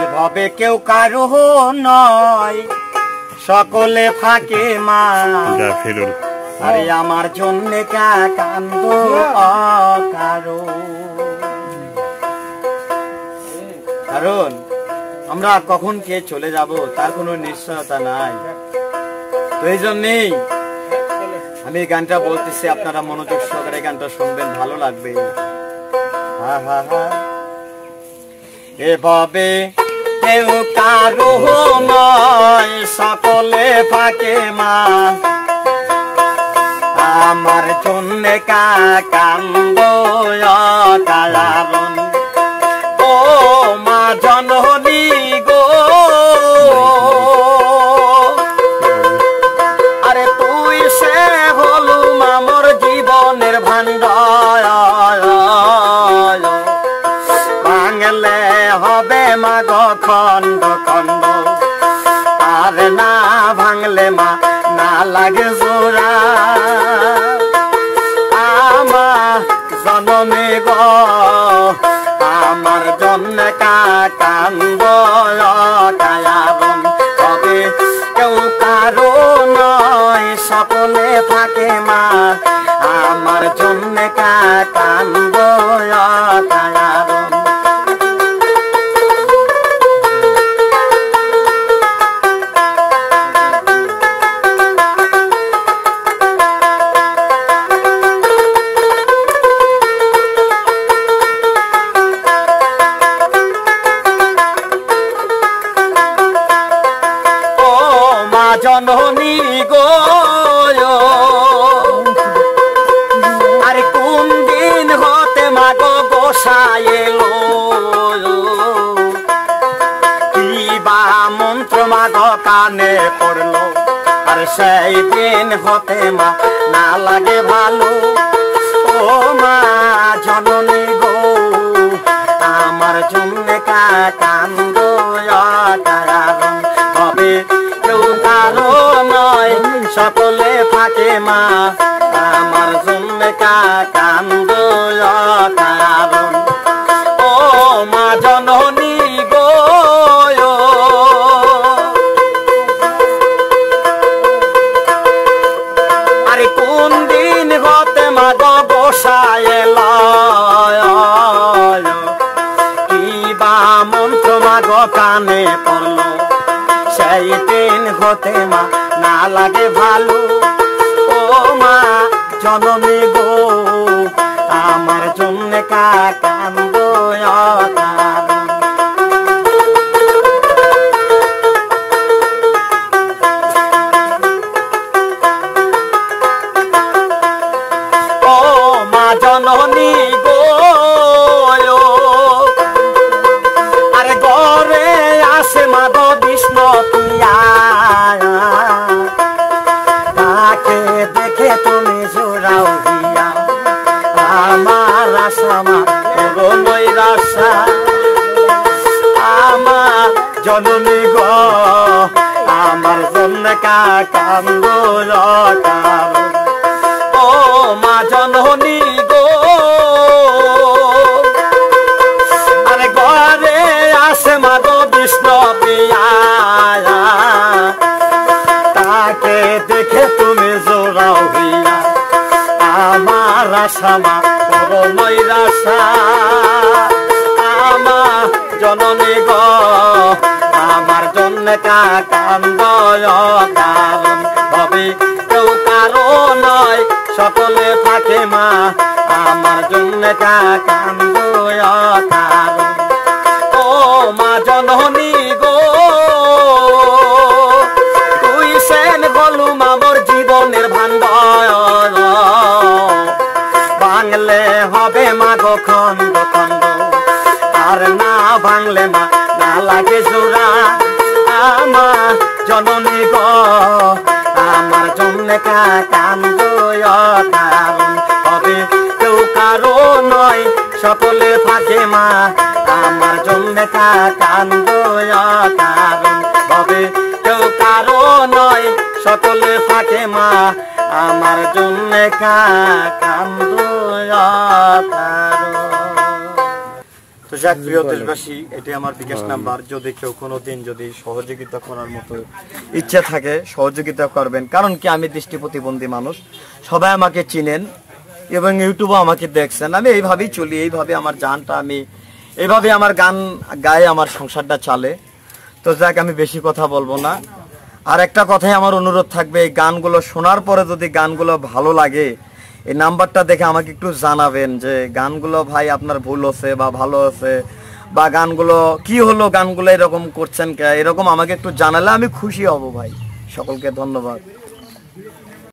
এভাবে কেউ কারো নয়, সকলে ফাঁকে মা। আরে আমার জন্য কান্দ কারো, কারণ আমরা কখন কে চলে যাব তার কোনো নিশ্চয়তা নাই। তো এই জন্যেই আমি গানটা বলতেছি, আপনারা মনোযোগ সহকারে গানটা শুনবেন, ভালো লাগবে। এভাবে কেউ কারো নয়, সকলে ফাঁকে মা। আমার জন্য কান্দ কারণ ও মা জননী গো, আরে তুই সে হলু মামর জীবনের ভান্ডার। ভাঙলে হবে মা গো খন্ড খন্ড, আর না ভাঙলে মা না লাগে জোড়া। আমার জননী গো, আমার জন্য কান্দ কারণ তবে কেউ কারো নয়, সকলে থাকে মা। আমার জন্য কান্দ কারণ জননী গো, আরে কোন দিন হতে মা গো গোসাই এলো, কি বা মন্ত্র মা গো কানে পড়লো, আর সেই দিন হতে মা না লাগে ভালো। ও মা জননী গো, আমার জন্য কান্দ কারণ তবে কেউ কারো নয়, সকলে ফাঁকে মা। আমার জন্য কান্দ কারণ ও মা জননী গো, আরে কোন দিন হতে মা গো গোসাই এলো, কি বা মন্ত্র মা গো কানে পড়লো, সেই দিন হতে মা না লাগে ভালো। ও মা জননী গো, আমার জন্য কান্দ কারণ ও মা জননী গো, আরে ঘরে আসে মা গো বিষ্ণু পিয়া, তাকে দেখে তুমি জোড়াও দিয়া। আমার আশা মা বড় নৈরাশা, আমার জননী গো, আমার জন্য কান্দ কারণ ও মা জননী গো, আরে ঘরে আসে মা গো বিষ্ণু পিয়া, তাকে দেখে তুমি জোড়াও হইয়া। আমার আশা মা বড় নৈরাশা, আমার জননী গো, আমার জন্য কান্দ কারণ তবে কেউ কারো নয়, সকলে ফাঁকে মা। আমার জন্য কান্দ কারণ ও মা জননী গো, তুই সেন বলু মামর জীবনের ভান্ডার। ভাঙলে হবে মা গো খন্ড খন্ড, আর না ভাঙলে মা না লাগে জোড়া। আমার জননী গো, আমার জন্য কান্দ কারণ হবে কেউ কারো নয়, সকলে ফাঁকে মা। আমার জন্য কান্দ কারণ হবে কেউ কারো নয়, সকলে ফাঁকে মা। আমার জন্য কান্দ কারণ। তো যাক প্রিয় দেশবাসী, এটি আমার বিকাশ নাম্বার। যদি কেউ কোনোদিন যদি সহযোগিতা করার মতো ইচ্ছা থাকে সহযোগিতা করবেন। কারণ কি, আমি দৃষ্টি প্রতিবন্ধী মানুষ, সবাই আমাকে চিনেন এবং ইউটিউবে আমাকে দেখছেন। আমি এইভাবেই চলি, এইভাবে আমার জানটা, আমি এইভাবে আমার গান গায়ে আমার সংসারটা চালে। তো যাক, আমি বেশি কথা বলবো না। আর একটা কথাই আমার অনুরোধ থাকবে, এই গানগুলো শোনার পরে যদি গানগুলো ভালো লাগে, এই নাম্বারটা দেখে আমাকে একটু জানাবেন যে গানগুলো ভাই আপনার ভুল হচ্ছে বা ভালো আছে, বা গানগুলো কি হলো, গানগুলো এরকম করছেন কে, এরকম আমাকে একটু জানালে আমি খুশি হব ভাই। সকলকে ধন্যবাদ।